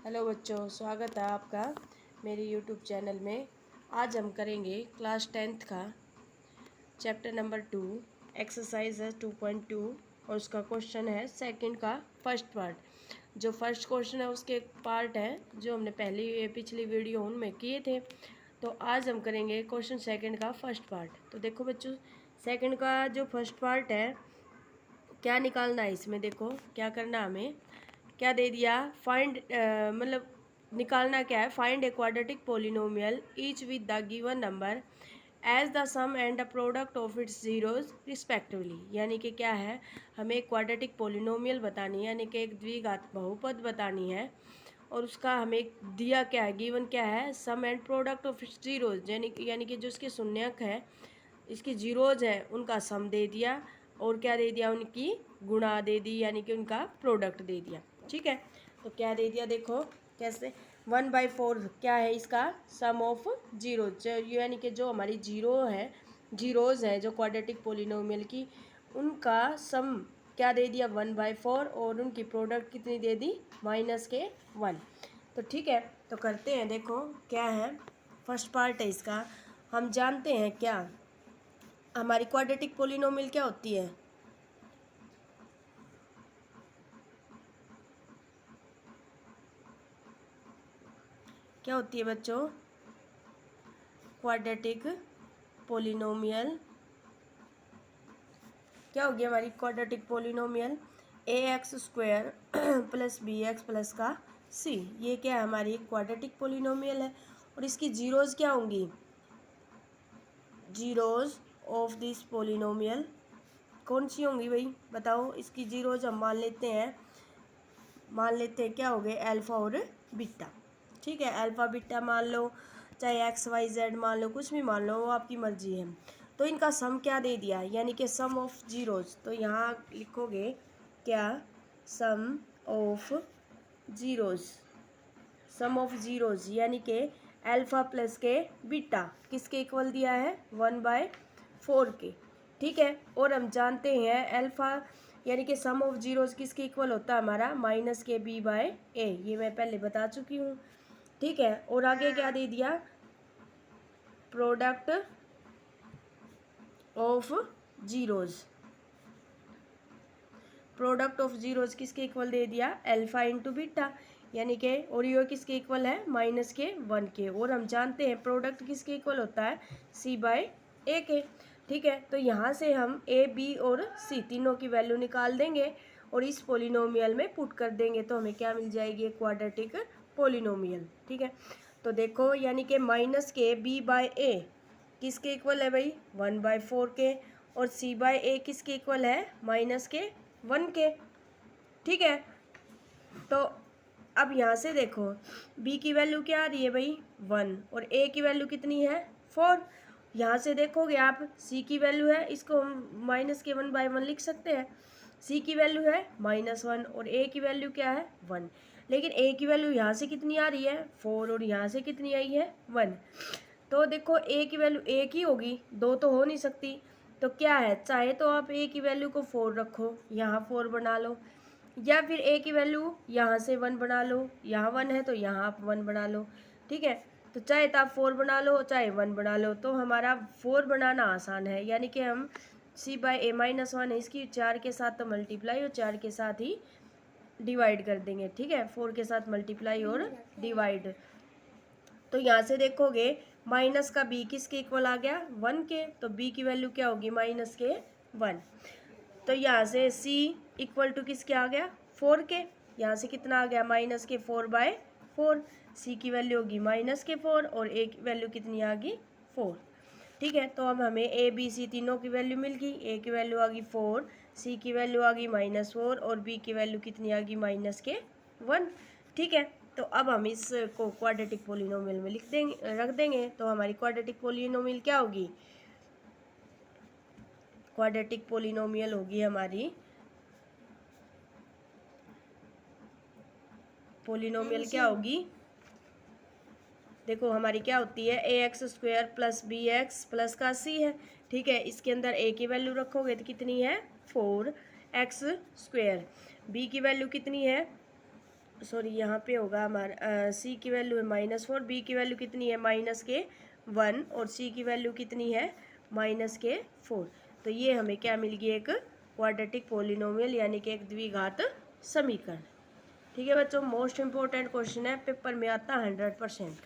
Hello बच्चों, स्वागत है आपका मेरे यूट्यूब चैनल में। आज हम करेंगे क्लास 10th का चैप्टर नंबर 2, एक्सरसाइज है 2.2 और उसका क्वेश्चन है सेकंड का फर्स्ट पार्ट। जो फर्स्ट क्वेश्चन है उसके पार्ट है जो हमने पिछली वीडियो उनमें किए थे। तो आज हम करेंगे क्वेश्चन सेकंड का फर्स्ट पार्ट। तो देखो बच्चों, सेकंड का जो फर्स्ट पार्ट है क्या निकालना है इसमें, देखो क्या करना हमें, क्या दे दिया, फाइंड मतलब निकालना क्या है, find a quadratic polynomial each with the given number as the sum and the product of its zeros respectively. यानी कि क्या है, हमें एक क्वाड्रेटिक पोलिनोमियल बतानी है, यानी कि एक द्विघात बहुपद बतानी है और उसका हमें दिया क्या है, गिवन क्या है, sum and product of its zeros, यानी कि जो इसके शून्यक है, इसकी जीरोज है, उनका सम दे दिया और क्या दे दिया, उनकी गुणा दे दी, यानी कि उनका प्रोडक्ट दे दिया। ठीक है, तो क्या दे दिया, देखो कैसे, 1/4 क्या है इसका सम ऑफ जीरो, यानी कि जो हमारी जीरोज है जो क्वाड्रेटिक पोलिनोमियल की, उनका सम क्या दे दिया 1/4 और उनकी प्रोडक्ट कितनी दे दी -1। तो ठीक है, तो करते हैं, देखो क्या है, फर्स्ट पार्ट है इसका। हम जानते हैं क्या, हमारी क्वाड्रेटिक पोलिनोमियल क्या होती है, क्या होती है बच्चों, क्वाड्रेटिक पोलिनोमियल क्या होगी हमारी quadratic polynomial, ax² plus bx plus का c। ये क्या है, हमारी क्वाड्रेटिक पोलिनोमियल है और इसकी जीरोज क्या होंगी, जीरोज ऑफ दिस पोलिनोमियल कौन सी होंगी भाई, बताओ। इसकी जीरोज हम मान लेते हैं क्या हो गए, अल्फ़ा और बीटा। ठीक है, अल्फ़ा बीटा मान लो, चाहे XYZ मान लो, कुछ भी मान लो, वो आपकी मर्जी है। तो इनका सम क्या दे दिया, यानी कि सम ऑफ जीरोज, तो यहाँ लिखोगे क्या, sum of zeros, sum of zeros यानी कि अल्फ़ा प्लस के बीटा किसके इक्वल दिया है 1/4 के। ठीक है, और हम जानते हैं अल्फ़ा यानी कि सम ऑफ जीरोज किसके इक्वल होता है हमारा -KB/A, ये मैं पहले बता चुकी हूँ। ठीक है, और आगे क्या दे दिया, product of zeros, product of zeros किसके इक्वल दे दिया, अल्फ़ा इंटू बीटा, यानी कि और ये किसके इक्वल है -1 के। और हम जानते हैं प्रोडक्ट किसके इक्वल होता है C/A के। ठीक है, तो यहाँ से हम A, B और C तीनों की वैल्यू निकाल देंगे और इस पोलिनोमियल में पुट कर देंगे, तो हमें क्या मिल जाएगी, क्वाड्रेटिक पोलिनोमियल। ठीक है, तो देखो यानी कि -KB/A किसके इक्वल है भाई 1/4 के, और C/A किसके इक्वल है -1 के। ठीक है, तो अब यहाँ से देखो b की वैल्यू क्या आ रही है भाई 1 और a की वैल्यू कितनी है 4। यहाँ से देखोगे आप c की वैल्यू है, इसको हम -1/1 लिख सकते हैं। c की वैल्यू है -1 और a की वैल्यू क्या है 1, लेकिन a की वैल्यू यहाँ से कितनी आ रही है 4 और यहाँ से कितनी आई है 1। तो देखो a की वैल्यू एक ही होगी, दो तो हो नहीं सकती। तो क्या है, चाहे तो आप a की वैल्यू को 4 रखो, यहाँ 4 बना लो, या फिर a की वैल्यू यहाँ से 1 बना लो, यहाँ 1 है तो यहाँ आप 1 बना लो। ठीक है, तो चाहे तो आप 4 बना लो चाहे 1 बना लो, तो हमारा 4 बनाना आसान है, यानी कि हम C/A -1 है, इसकी 4 के साथ तो मल्टीप्लाई और 4 के साथ ही डिवाइड कर देंगे। ठीक है, 4 के साथ मल्टीप्लाई और डिवाइड, तो यहाँ से देखोगे माइनस का b किसके इक्वल आ गया 1 के, तो b की वैल्यू क्या होगी -1। तो यहाँ से c इक्वल टू किसके आ गया 4 के, यहाँ से कितना आ गया -4/4, c की वैल्यू होगी -4 और a की वैल्यू कितनी आ गई 4। ठीक है, तो अब हमें a b c तीनों की वैल्यू मिल गई, a की वैल्यू आ गई 4, c की वैल्यू आ गई -4 और b की वैल्यू कितनी आ गई -1। ठीक है, तो अब हम इसको क्वाड्रेटिक पोलिनोमियल में रख देंगे, तो हमारी क्वाड्रेटिक पोलिनोमियल क्या होगी, क्वाड्रेटिक पोलिनोमियल होगी हमारी, पोलिनोमियल क्या होगी, देखो हमारी क्या होती है ax² प्लस bx प्लस का c है। ठीक है, इसके अंदर a की वैल्यू रखोगे तो कितनी है 4x², b की वैल्यू कितनी है सॉरी यहाँ पे होगा हमारा सी की वैल्यू है -4, बी की वैल्यू कितनी है -1 और सी की वैल्यू कितनी है -4। तो ये हमें क्या मिल गई, एक क्वाड्रेटिक पोलिनोमियल यानी कि एक द्विघात समीकरण। ठीक है बच्चों, मोस्ट इम्पोर्टेंट क्वेश्चन है, पेपर में आता 100%।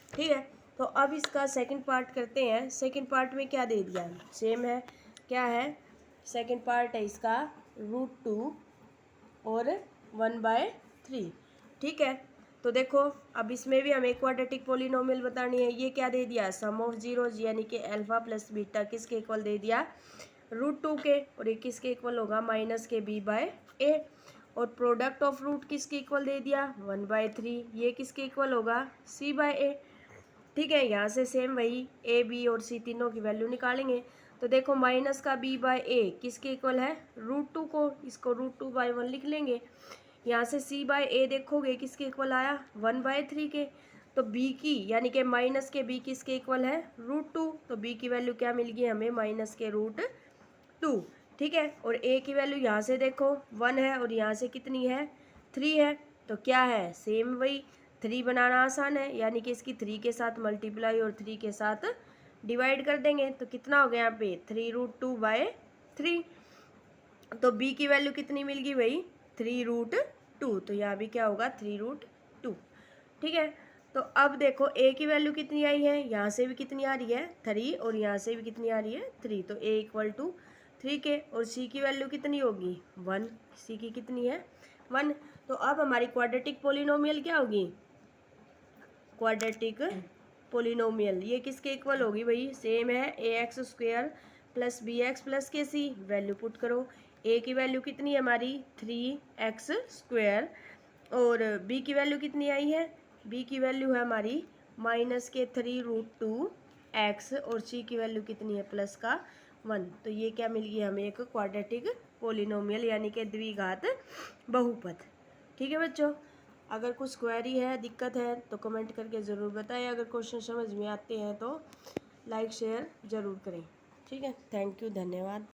ठीक है, तो अब इसका सेकंड पार्ट करते हैं। सेकंड पार्ट में क्या दे दिया, सेम है, क्या है सेकंड पार्ट है इसका √2 और 1/3। ठीक है, तो देखो अब इसमें भी हमें क्वाड्रेटिक पोलिनोमियल बतानी है। ये क्या दे दिया, सम ऑफ जीरोज यानी कि अल्फा प्लस बीटा किसके इक्वल दे दिया, √2 के, और ये किसके इक्वल होगा -kb/a, और प्रोडक्ट ऑफ रूट किसके इक्वल दे दिया 1/3, ये किसके इक्वल होगा c/a। ठीक है, यहाँ से सेम वही a b और c तीनों की वैल्यू निकालेंगे। तो देखो माइनस का b/a किसके इक्वल है √2 को, इसको √2/1 लिख लेंगे। यहाँ से c/a देखोगे किसके इक्वल आया 1/3 के। तो b की यानी कि माइनस के b किसके इक्वल है √2, तो b की वैल्यू क्या मिल गई हमें -√2। ठीक है, और a की वैल्यू यहाँ से देखो 1 है और यहाँ से कितनी है 3 है, तो क्या है सेम वही, 3 बनाना आसान है यानी कि इसकी 3 के साथ मल्टीप्लाई और 3 के साथ डिवाइड कर देंगे। तो कितना हो गया यहाँ पे 3√2/3। तो b की वैल्यू कितनी मिल गई भाई 3√2, तो यहाँ भी क्या होगा 3√2। ठीक है, तो अब देखो a की वैल्यू कितनी आई है, यहाँ से भी कितनी आ रही है 3 और यहाँ से भी कितनी आ रही है 3, तो a = 3 के, और c की वैल्यू कितनी होगी 1, c की कितनी है 1। तो अब हमारी क्वाड्रेटिक पोलिनोमियल क्या होगी, क्वाड्रेटिक पोलिनोमियल ये किसके इक्वल होगी भाई, सेम है ax² + bx + kc, value put करो। a की वैल्यू कितनी है हमारी 3x², और b की वैल्यू कितनी आई है, b की वैल्यू है हमारी -3√2x, और c की वैल्यू कितनी है +1। तो ये क्या मिल गई हमें, एक क्वाड्रेटिक पोलिनोमियल यानी कि द्विघात बहुपद। ठीक है बच्चों, अगर कुछ क्वेरी है, दिक्कत है तो कमेंट करके ज़रूर बताएं। अगर क्वेश्चन समझ में आते हैं तो लाइक शेयर ज़रूर करें। ठीक है, थैंक यू, धन्यवाद।